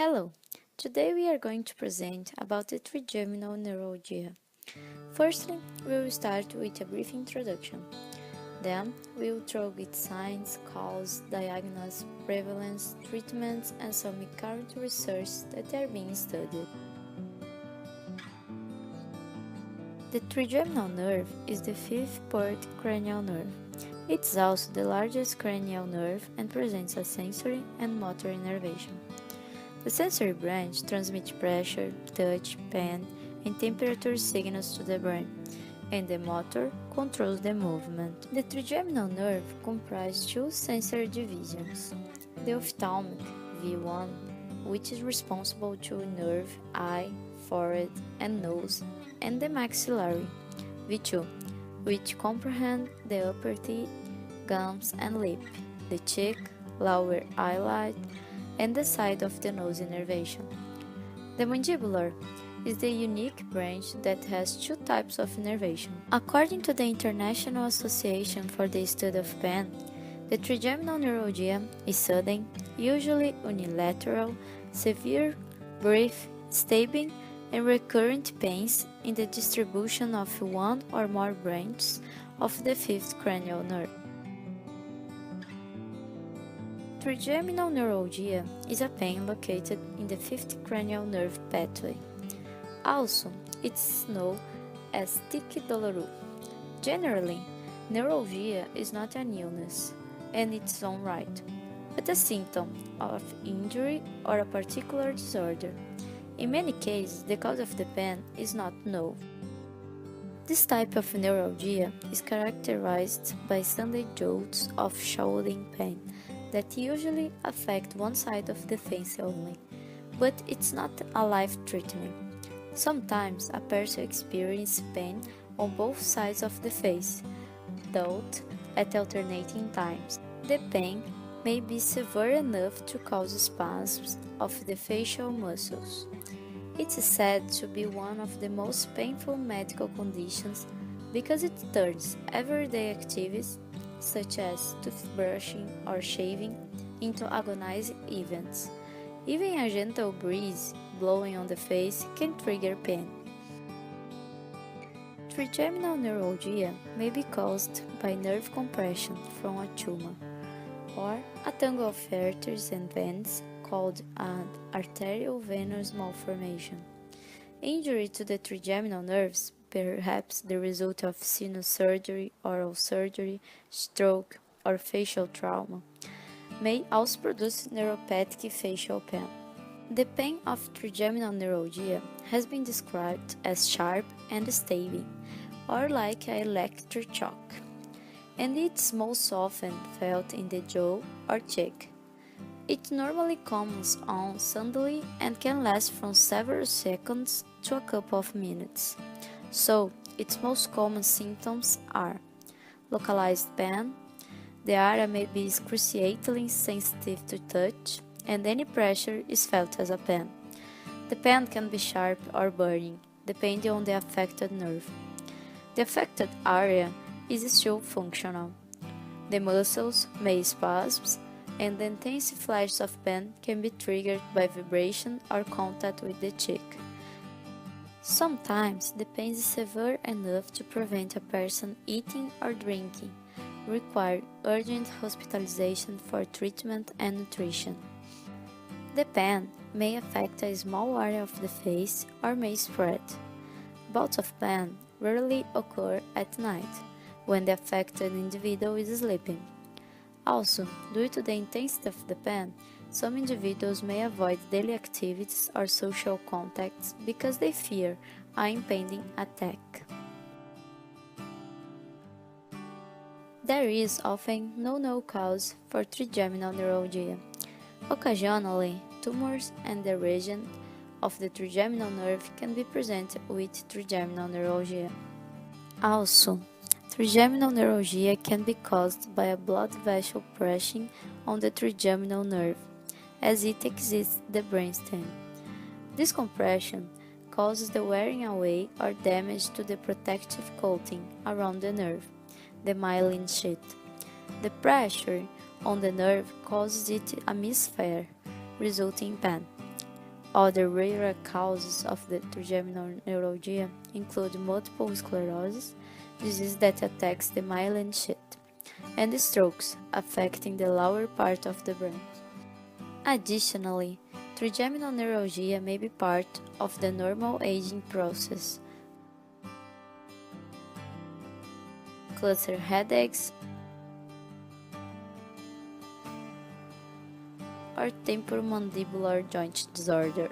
Hello, today we are going to present about the trigeminal neuralgia. Firstly, we will start with a brief introduction. Then, we will throw its signs, cause, diagnosis, prevalence, treatments, and some current research that are being studied. The trigeminal nerve is the fifth-part cranial nerve. It's also the largest cranial nerve and presents a sensory and motor innervation. The sensory branch transmits pressure, touch, pain, and temperature signals to the brain, and the motor controls the movement. The trigeminal nerve comprises two sensory divisions: the ophthalmic, V1, which is responsible to nerve eye, forehead, and nose, and the maxillary, V2, which comprehend the upper teeth, gums, and lip, the cheek, lower eyelid, and the side of the nose innervation. The mandibular is the unique branch that has two types of innervation. According to the International Association for the Study of Pain, the trigeminal neuralgia is sudden, usually unilateral, severe, brief, stabbing, and recurrent pains in the distribution of one or more branches of the fifth cranial nerve. Trigeminal neuralgia is a pain located in the fifth cranial nerve pathway. Also, it's known as tique douloureux. Generally, neuralgia is not an illness in its own right, but a symptom of injury or a particular disorder. In many cases, the cause of the pain is not known. This type of neuralgia is characterized by sudden jolts of shouldering pain that usually affect one side of the face only, but it's not a life-threatening. Sometimes a person experiences pain on both sides of the face, though at alternating times. The pain may be severe enough to cause spasms of the facial muscles. It's said to be one of the most painful medical conditions because it turns everyday activities such as toothbrushing or shaving into agonizing events. Even a gentle breeze blowing on the face can trigger pain. Trigeminal neuralgia may be caused by nerve compression from a tumor or a tangle of arteries and veins called an arterial-venous malformation. Injury to the trigeminal nerves, perhaps the result of sinus surgery, oral surgery, stroke, or facial trauma, may also produce neuropathic facial pain. The pain of trigeminal neuralgia has been described as sharp and stabbing, or like an electric shock, and it's most often felt in the jaw or cheek. It normally comes on suddenly and can last from several seconds to a couple of minutes. So, its most common symptoms are localized pain. The area may be excruciatingly sensitive to touch, and any pressure is felt as a pain. The pain can be sharp or burning, depending on the affected nerve. The affected area is still functional. The muscles may spasm, and the intense flashes of pain can be triggered by vibration or contact with the cheek. Sometimes the pain is severe enough to prevent a person eating or drinking, require urgent hospitalization for treatment and nutrition. The pain may affect a small area of the face or may spread. Bouts of pain rarely occur at night, when the affected individual is sleeping. Also, due to the intensity of the pain, some individuals may avoid daily activities or social contacts because they fear an impending attack. There is often no known cause for trigeminal neuralgia. Occasionally, tumors in the region of the trigeminal nerve can be presented with trigeminal neuralgia. Also, trigeminal neuralgia can be caused by a blood vessel pressing on the trigeminal nerve, as it exits the brainstem. This compression causes the wearing away or damage to the protective coating around the nerve, the myelin sheath. The pressure on the nerve causes it a misfire, resulting in pain. Other rare causes of the trigeminal neuralgia include multiple sclerosis, disease that attacks the myelin sheath, and strokes, affecting the lower part of the brain. Additionally, trigeminal neuralgia may be part of the normal aging process. Cluster headaches or temporomandibular joint disorder.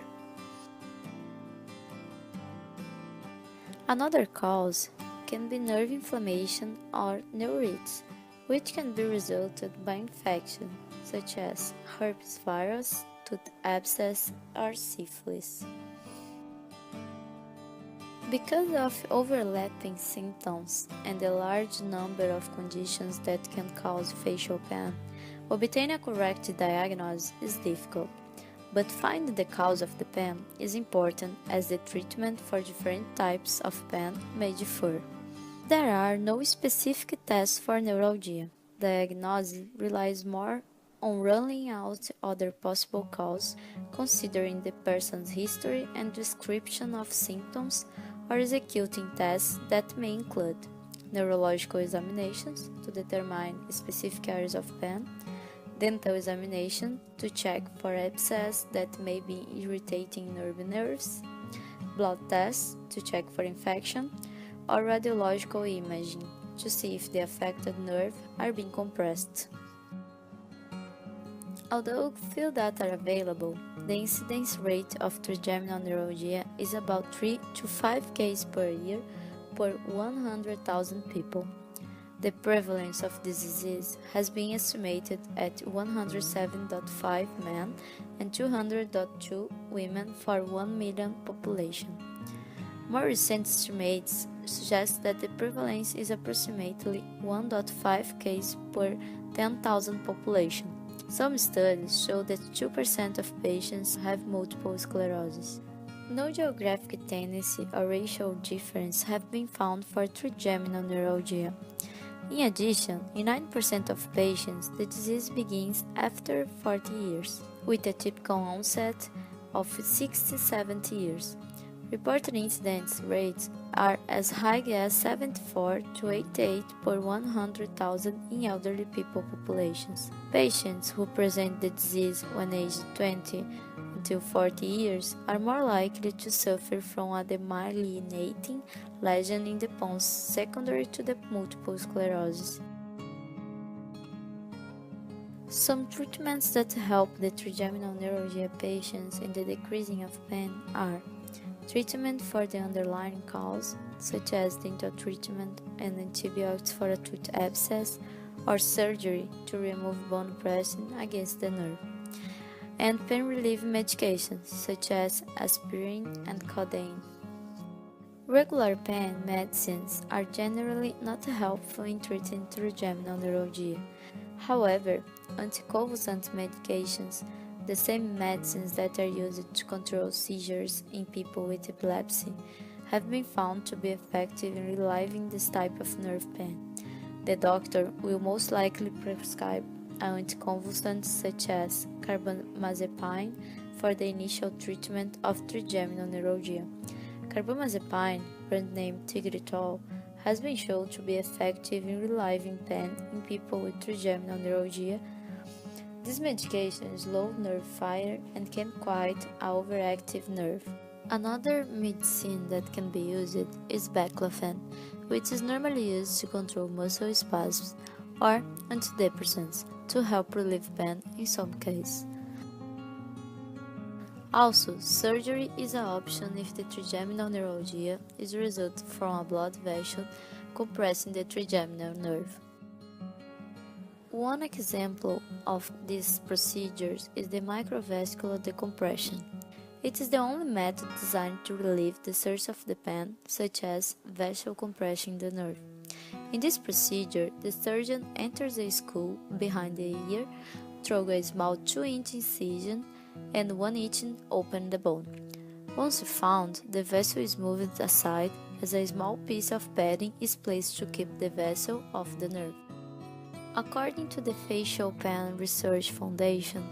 Another cause can be nerve inflammation or neuritis, which can be resulted by infection such as herpes virus, tooth abscess, or syphilis. Because of overlapping symptoms and the large number of conditions that can cause facial pain, obtaining a correct diagnosis is difficult, but finding the cause of the pain is important as the treatment for different types of pain may differ. There are no specific tests for neuralgia. Diagnosis relies more on ruling out other possible causes, considering the person's history and description of symptoms, or executing tests that may include neurological examinations to determine specific areas of pain, dental examination to check for abscess that may be irritating nerves, blood tests to check for infection, or radiological imaging to see if the affected nerve are being compressed. Although few data are available, the incidence rate of trigeminal neuralgia is about 3 to 5 cases per year per 100,000 people. The prevalence of this disease has been estimated at 107.5 men and 200.2 women for 1 million population. More recent estimates suggest that the prevalence is approximately 1.5 cases per 10,000 population. Some studies show that 2% of patients have multiple sclerosis. No geographic tendency or racial difference have been found for trigeminal neuralgia. In addition, in 9% of patients, the disease begins after 40 years, with a typical onset of 60-70 years. Reported incidence rates are as high as 74 to 88 per 100,000 in elderly people populations. Patients who present the disease when aged 20 until 40 years are more likely to suffer from a demyelinating lesion in the pons secondary to the multiple sclerosis. Some treatments that help the trigeminal neuralgia patients in the decreasing of pain are treatment for the underlying cause, such as dental treatment and antibiotics for a tooth abscess, or surgery to remove bone pressing against the nerve, and pain relief medications such as aspirin and codeine. Regular pain medicines are generally not helpful in treating trigeminal neuralgia. However, anticonvulsant medications, the same medicines that are used to control seizures in people with epilepsy, have been found to be effective in relieving this type of nerve pain. The doctor will most likely prescribe an anticonvulsant such as carbamazepine for the initial treatment of trigeminal neuralgia. Carbamazepine, brand name Tigritol, has been shown to be effective in relieving pain in people with trigeminal neuralgia. This medication slows nerve fire and can quiet an overactive nerve. Another medicine that can be used is baclofen, which is normally used to control muscle spasms, or antidepressants to help relieve pain in some cases. Also, surgery is an option if the trigeminal neuralgia is a result from a blood vessel compressing the trigeminal nerve. One example of these procedures is the microvascular decompression. It is the only method designed to relieve the source of the pain, such as vessel compression in the nerve. In this procedure, the surgeon enters the skull behind the ear through a small 2-inch incision and 1 inch open the bone. Once found, the vessel is moved aside as a small piece of padding is placed to keep the vessel off the nerve. According to the Facial Pain Research Foundation,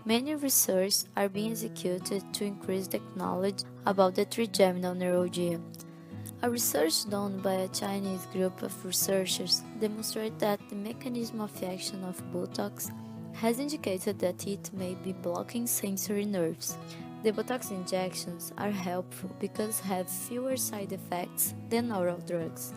Many research are being executed to increase the knowledge about the trigeminal neuralgia. A research done by a Chinese group of researchers demonstrated that the mechanism of action of Botox has indicated that it may be blocking sensory nerves. The Botox injections are helpful because have fewer side effects than oral drugs.